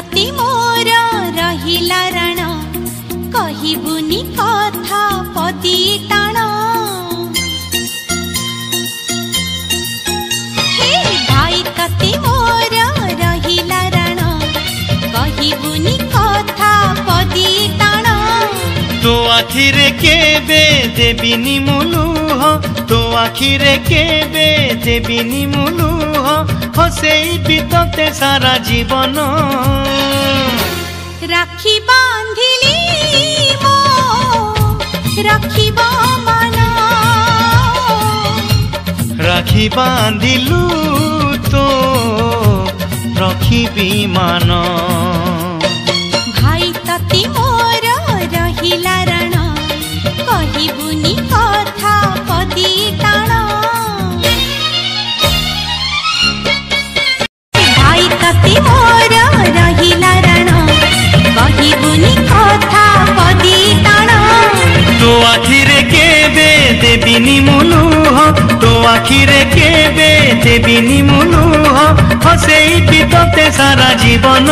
तती मोर रहिला राण कहिबुनी कथा पदी टाण हे भाई तती मोर रहिला राण कहिबुनी कथा पदी टाण तो आखिरे केबे देबिनी मुलुह तो आखिरे केबे देबिनी मुलुह हसेई बितते सारा जीवन राखी बांधिली मो राखिब मन राखी बांधिलु तो रखिबी मान भाई तती मोर रहिला राण कहिबुनी कथा पदी टाण भाई तती मोर रहिला राण कहिबुनी कथा पदी टाण तो आखिरे केबे देबिनी मुलुह तो आखिरे केबे देबिनी मुलुह हसेई बितते सारा जीवन।